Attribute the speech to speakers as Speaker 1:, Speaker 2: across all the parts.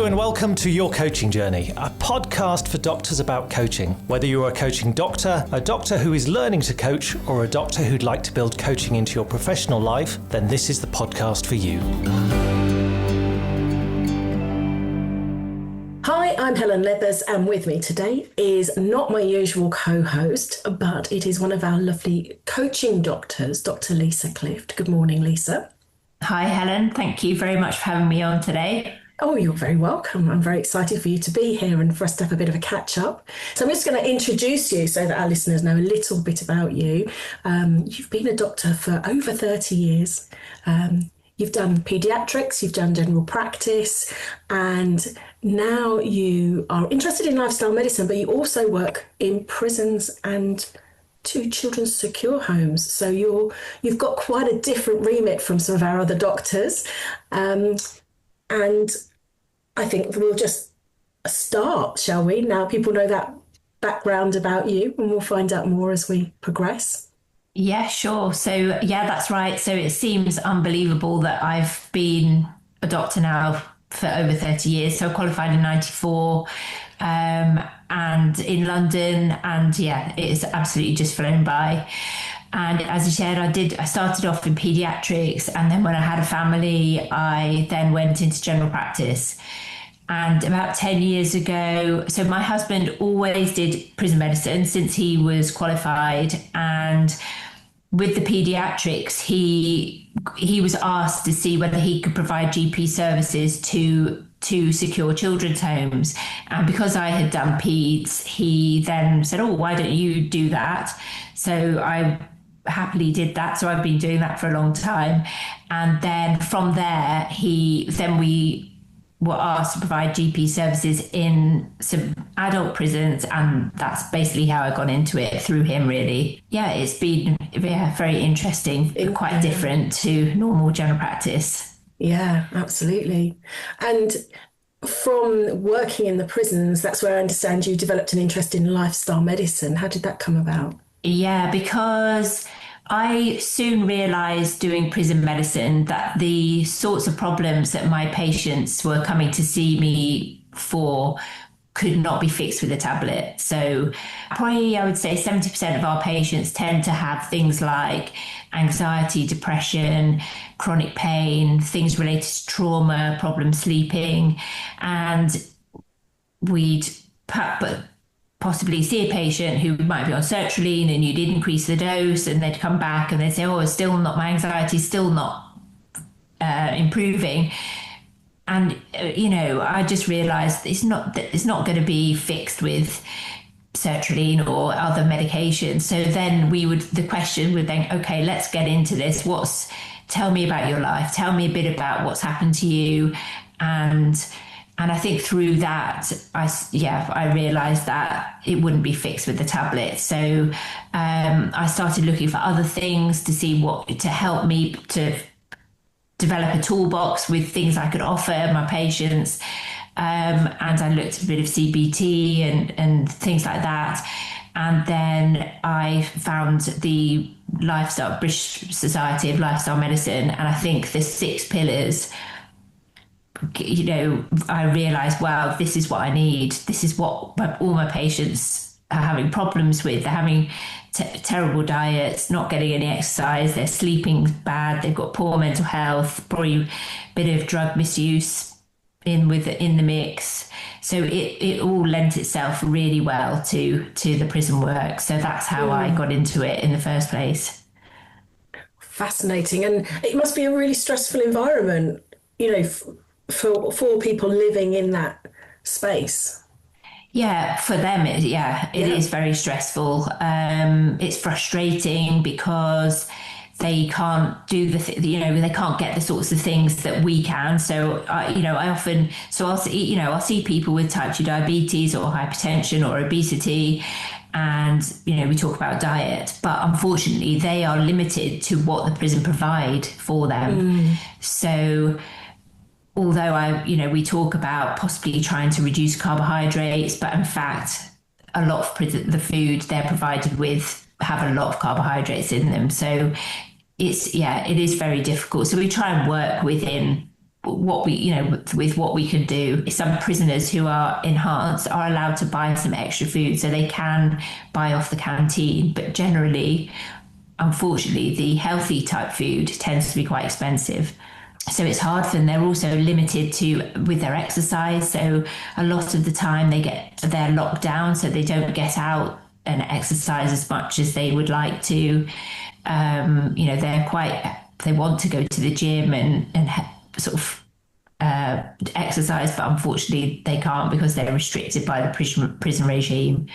Speaker 1: and welcome to Your Coaching Journey, a podcast for doctors about coaching. Whether you're a coaching doctor, a doctor who is learning to coach, or a doctor who'd like to build coaching into your professional life, then this is the podcast for you.
Speaker 2: Hi, I'm Helen Leathers, and with me today is not my usual co-host, but it is one of our lovely coaching doctors, Dr Lisa Clift. Good morning, Lisa.
Speaker 3: Hi, Helen. Thank you very much for having me on today.
Speaker 2: Oh, you're very welcome. I'm very excited for you to be here and for us to have a bit of a catch up. So I'm just going to introduce you so that our listeners know a little bit about you. You've been a doctor for over 30 years. You've done paediatrics, you've done general practice, and now you are interested in lifestyle medicine, but you also work in prisons and 2 children's secure homes. So you've got quite a different remit from some of our other doctors. And I think we'll just start, shall we? Now people know that background about you, and we'll find out more as we progress.
Speaker 3: Yeah, sure. So, yeah, that's right. So it seems unbelievable that I've been a doctor now for over 30 years. So I qualified in 94 and in London. And yeah, it's absolutely just flown by. And as you said, I started off in paediatrics, and then when I had a family, I then went into general practice. And about 10 years ago, so my husband always did prison medicine since he was qualified. And with the paediatrics, he was asked to see whether he could provide GP services to secure children's homes. And because I had done peds, he then said, oh, why don't you do that? So I happily did that. So I've been doing that for a long time. And then from there, we were asked to provide GP services in some adult prisons, and that's basically how I got into it, through him, really. Yeah, it's been very interesting, quite different to normal general practice.
Speaker 2: Yeah, absolutely. And from working in the prisons, that's where I understand you developed an interest in lifestyle medicine. How did that come about?
Speaker 3: Yeah, because I soon realised doing prison medicine that the sorts of problems that my patients were coming to see me for could not be fixed with a tablet. So probably I would say 70% of our patients tend to have things like anxiety, depression, chronic pain, things related to trauma, problem sleeping, and we'd possibly see a patient who might be on sertraline, and you'd increase the dose, and they'd come back and they'd say, oh, it's still not, my anxiety's still not improving. And, I just realized it's not going to be fixed with sertraline or other medications. So then the question would then, okay, let's get into this. Tell me about your life. Tell me a bit about what's happened to you. And I think through that, I realised that it wouldn't be fixed with the tablet. So I started looking for other things to see to help me to develop a toolbox with things I could offer my patients. And I looked at a bit of CBT and things like that. And then I found the British Society of Lifestyle Medicine. And I think the 6 pillars, I realized, wow, this is what I need. This is what all my patients are having problems with. They're having terrible diets, not getting any exercise, they're sleeping bad, they've got poor mental health, probably a bit of drug misuse in the mix. So it all lent itself really well to the prison work. So that's how I got into it in the first place.
Speaker 2: Fascinating. And it must be a really stressful environment, for people living in that space.
Speaker 3: Yeah, for them, it is very stressful. It's frustrating because they can't do they can't get the sorts of things that we can. So, I'll see people with type 2 diabetes or hypertension or obesity, and, we talk about diet, but unfortunately they are limited to what the prison provide for them. So although we talk about possibly trying to reduce carbohydrates, but in fact, a lot of the food they're provided with have a lot of carbohydrates in them. So it is very difficult. So we try and work within what we, with what we can do. Some prisoners who are enhanced are allowed to buy some extra food, so they can buy off the canteen. But generally, unfortunately, the healthy type food tends to be quite expensive. So it's hard for them. They're also limited with their exercise. So a lot of the time they're locked down, so they don't get out and exercise as much as they would like to. They want to go to the gym and sort of exercise, but unfortunately they can't because they're restricted by the prison regime.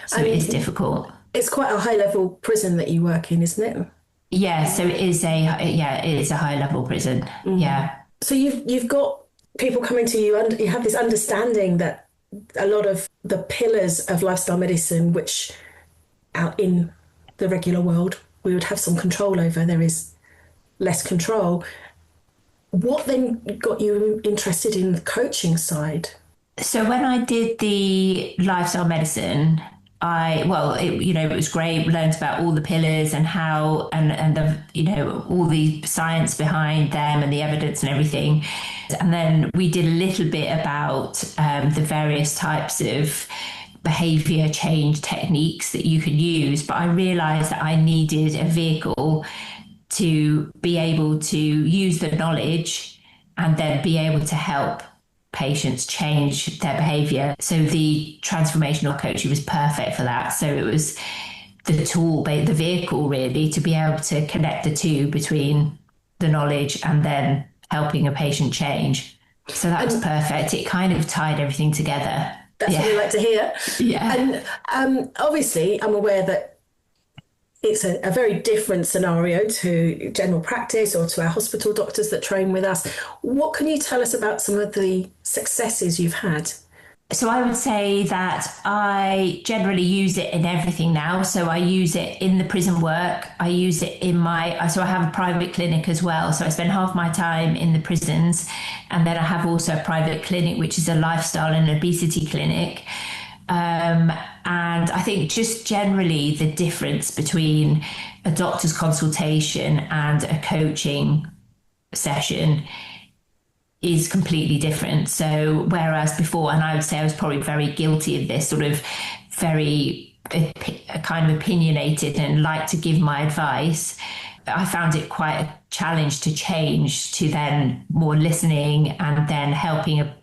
Speaker 3: So it is difficult.
Speaker 2: It's quite a high level prison that you work in, isn't it?
Speaker 3: Yeah, so it is a high level prison. Mm-hmm. Yeah.
Speaker 2: So you've got people coming to you and you have this understanding that a lot of the pillars of lifestyle medicine, which out in the regular world we would have some control over, there is less control. What then got you interested in the coaching side?
Speaker 3: So when I did the lifestyle medicine, it was great. Learned about all the pillars and how and the all the science behind them and the evidence and everything. And then we did a little bit about the various types of behavior change techniques that you could use. But I realized that I needed a vehicle to be able to use the knowledge and then be able to help patients change their behavior. So the transformational coaching was perfect for that. So it was the tool, the vehicle really, to be able to connect the two between the knowledge and then helping a patient change. So that was perfect. It kind of tied everything together.
Speaker 2: That's what we like to hear.
Speaker 3: Yeah.
Speaker 2: And obviously I'm aware that it's a very different scenario to general practice or to our hospital doctors that train with us. What can you tell us about some of the successes you've had?
Speaker 3: So I would say that I generally use it in everything now. So I use it in the prison work. I use it so I have a private clinic as well. So I spend half my time in the prisons. And then I have also a private clinic, which is a lifestyle and obesity clinic. And I think just generally the difference between a doctor's consultation and a coaching session is completely different. So whereas before, and I would say I was probably very guilty of this, sort of very kind of opinionated and like to give my advice, I found it quite a challenge to change to then more listening and then helping a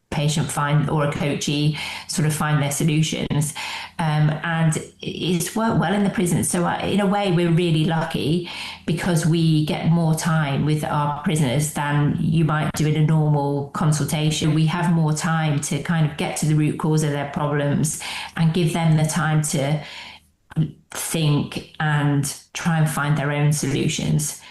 Speaker 3: patient find, or a coachee sort of find their solutions. And it's worked well in the prison. So in a way, we're really lucky because we get more time with our prisoners than you might do in a normal consultation. We have more time to kind of get to the root cause of their problems and give them the time to think and try and find their own solutions.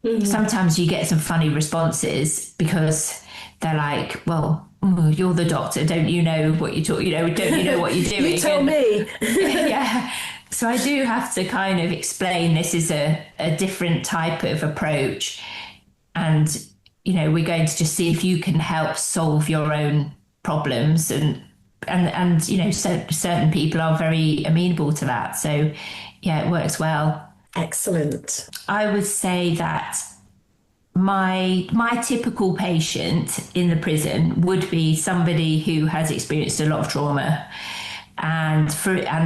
Speaker 3: Mm-hmm. Sometimes you get some funny responses because they're like, well, you're the doctor, don't you know what you're talking, don't you know what you're doing?
Speaker 2: You tell me.
Speaker 3: Yeah. So I do have to kind of explain this is a different type of approach. And, we're going to just see if you can help solve your own problems. And certain people are very amenable to that. So, yeah, it works well.
Speaker 2: Excellent.
Speaker 3: I would say that my typical patient in the prison would be somebody who has experienced a lot of trauma, and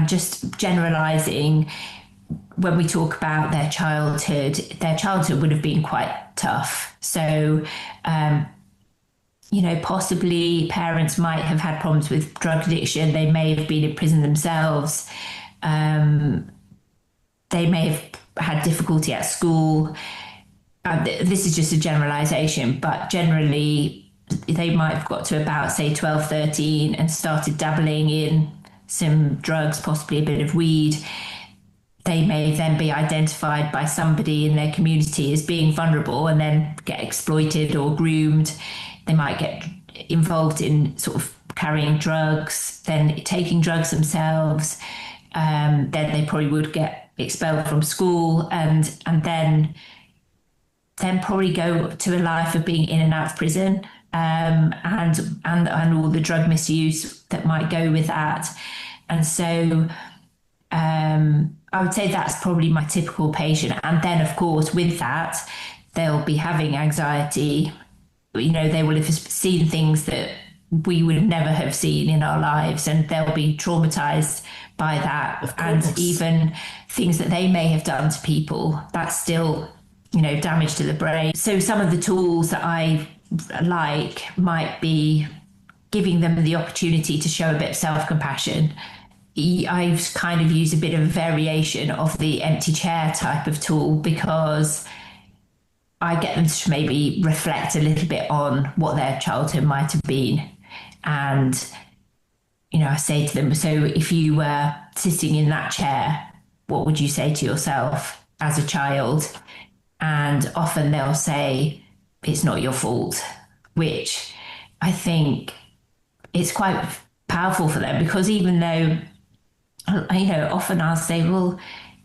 Speaker 3: just generalizing, when we talk about their childhood would have been quite tough. So possibly parents might have had problems with drug addiction. They may have been in prison themselves. They may have had difficulty at school. This is just a generalization, but generally they might have got to about, say, 12, 13 and started dabbling in some drugs, possibly a bit of weed. They may then be identified by somebody in their community as being vulnerable and then get exploited or groomed. They might get involved in sort of carrying drugs, then taking drugs themselves. Then they probably would get expelled from school and then probably go to a life of being in and out of prison, and all the drug misuse that might go with that. And so I would say that's probably my typical patient. And then, of course, with that, they'll be having anxiety, they will have seen things that we would never have seen in our lives, and they'll be traumatized by that. And even things that they may have done to people, that's still, damage to the brain. So some of the tools that I like might be giving them the opportunity to show a bit of self-compassion. I've kind of used a bit of a variation of the empty chair type of tool, because I get them to maybe reflect a little bit on what their childhood might have been. And, I say to them, so if you were sitting in that chair, what would you say to yourself as a child? And often they'll say, it's not your fault, which I think it's quite powerful for them, because even though, often I'll say, well,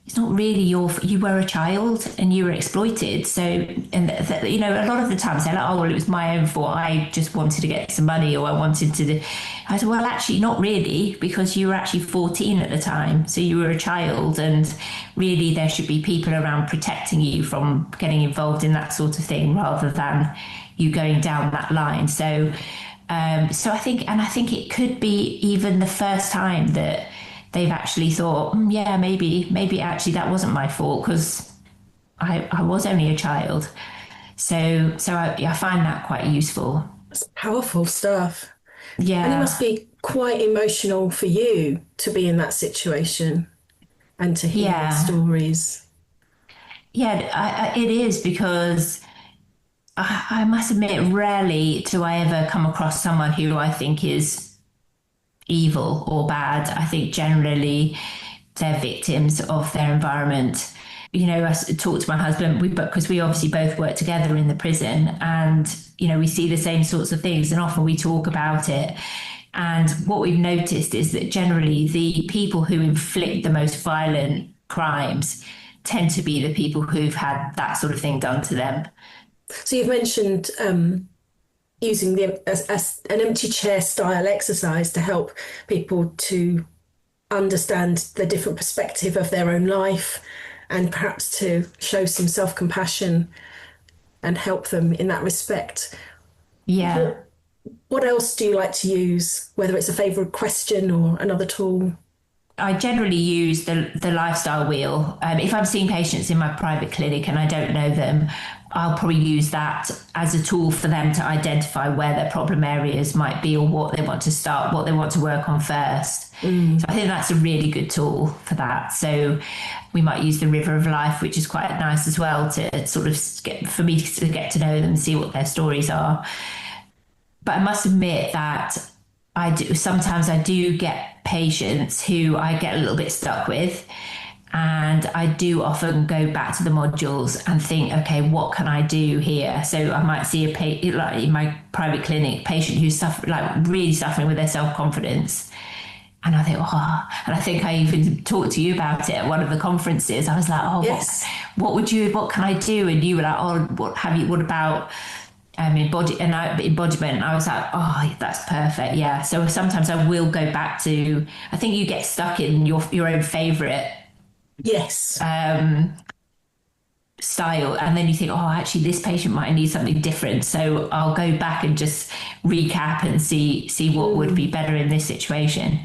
Speaker 3: it's not really you were a child and you were exploited. So, and a lot of the times they're like, oh, well, it was my own fault. I just wanted to get some money, or I wanted to do. I said, well, actually, not really, because you were actually 14 at the time. So you were a child, and really there should be people around protecting you from getting involved in that sort of thing, rather than you going down that line. So I think it could be even the first time that they've actually thought, yeah, maybe actually that wasn't my fault, because I was only a child. So I find that quite useful.
Speaker 2: That's powerful stuff.
Speaker 3: Yeah.
Speaker 2: And it must be quite emotional for you to be in that situation and to hear their stories.
Speaker 3: Yeah, it is, because I must admit, rarely do I ever come across someone who I think is evil or bad. I think generally they're victims of their environment. I talked to my husband, because we obviously both work together in the prison, and we see the same sorts of things, and often we talk about it. And what we've noticed is that generally the people who inflict the most violent crimes tend to be the people who've had that sort of thing done to them.
Speaker 2: So you've mentioned using an empty chair style exercise to help people to understand the different perspective of their own life, and perhaps to show some self-compassion and help them in that respect.
Speaker 3: Yeah.
Speaker 2: What else do you like to use, whether it's a favourite question or another tool?
Speaker 3: I generally use the lifestyle wheel. If I'm seeing patients in my private clinic and I don't know them, I'll probably use that as a tool for them to identify where their problem areas might be, or what they want to start, what they want to work on first. So I think that's a really good tool for that. So we might use the River of Life, which is quite nice as well, to sort of for me to get to know them and see what their stories are. But I must admit that sometimes I do get patients who I get a little bit stuck with, and I do often go back to the modules and think, okay, what can I do here? So I might see like in my private clinic, patient who's really suffering with their self-confidence. And I think, and I think I even talked to you about it at one of the conferences. I was like, yes. What can I do? And you were like, what about embodiment? I was like, that's perfect. Yeah. So sometimes I will go back to, I think you get stuck in your own favorite style, and then you think, actually this patient might need something different, so I'll go back and just recap and see what would be better in this situation.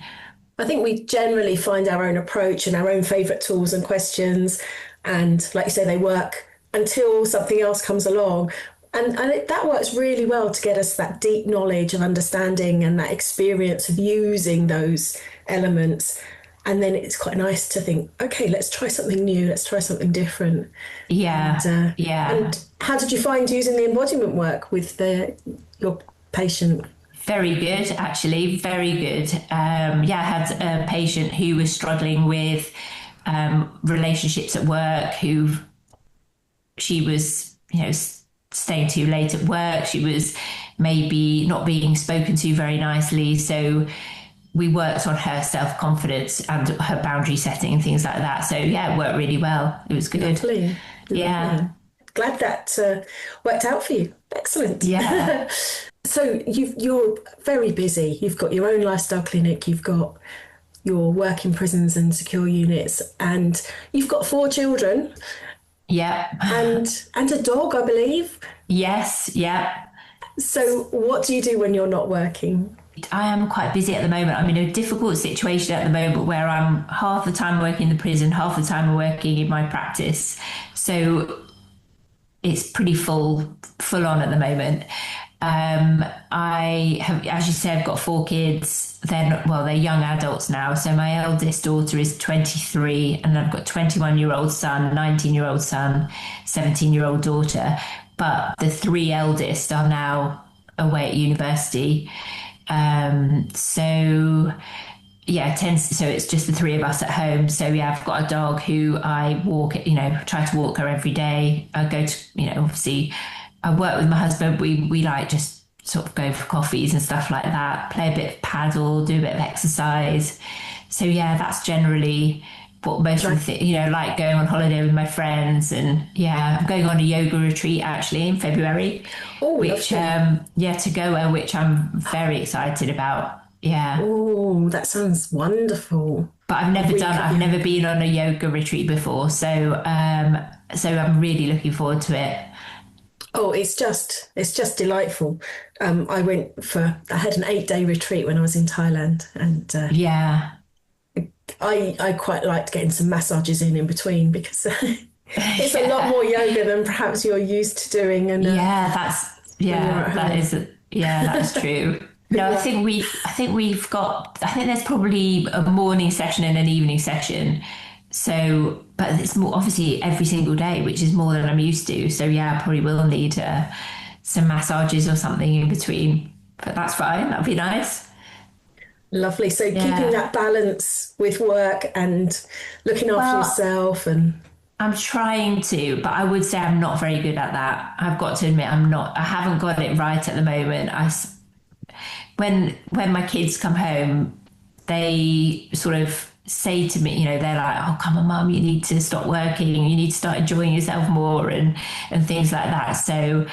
Speaker 2: I think we generally find our own approach and our own favorite tools and questions, and like you say, they work until something else comes along. And that works really well to get us that deep knowledge and understanding and that experience of using those elements. And then it's quite nice to think, okay, let's try something new. Let's try something different.
Speaker 3: Yeah.
Speaker 2: And how did you find using the embodiment work with your patient?
Speaker 3: Very good, actually. Very good. I had a patient who was struggling with relationships at work, she was, staying too late at work. She was maybe not being spoken to very nicely. So we worked on her self-confidence and her boundary setting and things like that. So it worked really well. It was good.
Speaker 2: Lovely.
Speaker 3: Yeah.
Speaker 2: Glad that worked out for you. Excellent.
Speaker 3: Yeah.
Speaker 2: So you're very busy. You've got your own lifestyle clinic. You've got your work in prisons and secure units, and you've got 4 children.
Speaker 3: Yeah.
Speaker 2: And a dog, I believe.
Speaker 3: Yes. Yeah.
Speaker 2: So what do you do when you're not working?
Speaker 3: I am quite busy at the moment. I'm in a difficult situation at the moment where I'm half the time working in the prison, half the time working in my practice. So it's pretty full on at the moment. I have, as you said, I've got 4 kids. They're young adults now. So my eldest daughter is 23, and I've got 21-year-old son, 19-year-old son, 17-year-old daughter. But the 3 eldest are now away at university. So it's just the 3 of us at home. So yeah, I've got a dog who I walk, try to walk her every day. I go to, obviously I work with my husband. We like just sort of go for coffees and stuff like that, play a bit of paddle, do a bit of exercise. So yeah, that's generally what most of the like going on holiday with my friends. And yeah, I'm going on a yoga retreat actually in February, which to Goa, which I'm very excited about. Yeah.
Speaker 2: Oh, that sounds wonderful.
Speaker 3: But I've never been on a yoga retreat before, so I'm really looking forward to it.
Speaker 2: Oh, it's just delightful. I had an 8-day retreat when I was in Thailand, and I quite liked getting some massages in between, because it's a lot more yoga than perhaps you're used to doing. And
Speaker 3: that's true. No, I think there's probably a morning session and an evening session. So, but it's more obviously every single day, which is more than I'm used to. So yeah, I probably will need some massages or something in between, but that's fine. That'd be nice.
Speaker 2: Lovely. So keeping that balance with work and looking after yourself, and
Speaker 3: I'm trying to, but I would say I'm not very good at that. I've got to admit, I haven't got it right at the moment. When my kids come home, they sort of say to me, they're like, "Oh, come on, Mum, you need to stop working. You need to start enjoying yourself more," and things like that. So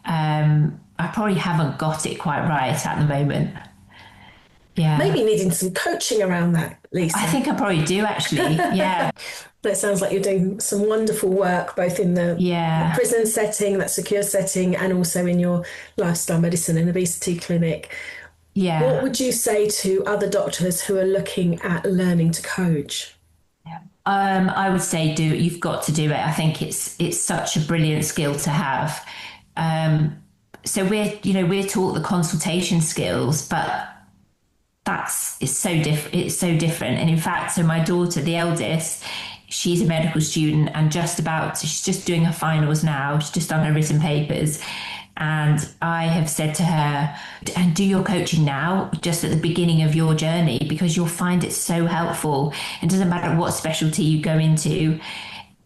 Speaker 3: I probably haven't got it quite right at the moment. Yeah.
Speaker 2: Maybe needing some coaching around that, Lisa.
Speaker 3: I think I probably do, actually. Yeah.
Speaker 2: But it sounds like you're doing some wonderful work, both in the prison setting, that secure setting, and also in your lifestyle medicine and obesity clinic. Yeah. What would you say to other doctors who are looking at learning to coach?
Speaker 3: I would say you've got to do it. I think it's such a brilliant skill to have. So we're taught the consultation skills, but it's so different. And in fact, so my daughter, the eldest, she's a medical student and she's just doing her finals now. She's just done her written papers. And I have said to her, and do your coaching now, just at the beginning of your journey, because you'll find it so helpful. It doesn't matter what specialty you go into,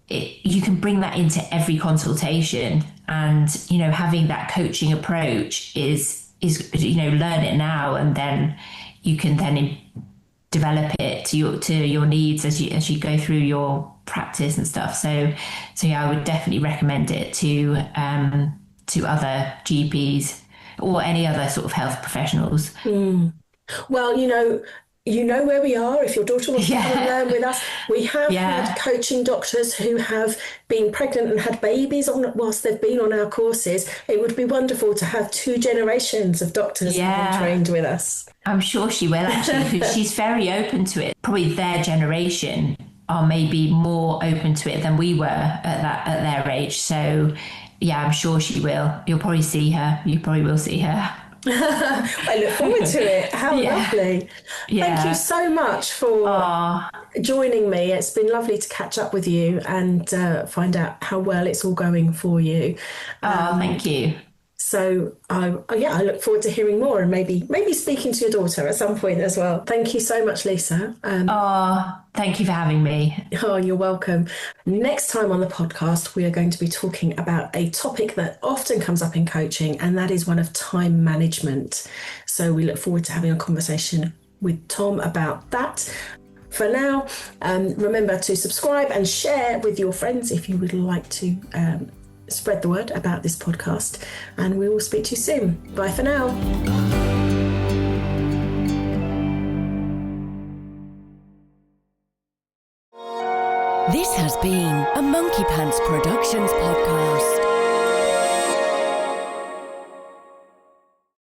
Speaker 3: you can bring that into every consultation. And, having that coaching approach is learn it now, and then you can then develop it to your needs as you go through your practice and stuff. So yeah, I would definitely recommend it to other GPs or any other sort of health professionals.
Speaker 2: Well, you know where we are. If your daughter wants to come and learn with us, we have had coaching doctors who have been pregnant and had babies whilst they've been on our courses. It would be wonderful to have 2 generations of doctors having trained with us.
Speaker 3: I'm sure she will, actually, because she's very open to it. Probably their generation are maybe more open to it than we were at their age. So yeah, I'm sure she will. You'll probably see her. You probably will see her.
Speaker 2: I look forward to it. How lovely. Yeah. Thank you so much for joining me. It's been lovely to catch up with you and find out how well it's all going for you.
Speaker 3: Thank you.
Speaker 2: So I look forward to hearing more, and maybe speaking to your daughter at some point as well. Thank you so much, Lisa.
Speaker 3: Thank you for having me.
Speaker 2: Oh, you're welcome. Next time on the podcast, we are going to be talking about a topic that often comes up in coaching, and that is one of time management. So we look forward to having a conversation with Tom about that. For now, remember to subscribe and share with your friends if you would like to spread the word about this podcast, and we will speak to you soon. Bye for now.
Speaker 4: This has been a Monkey Pants Productions podcast.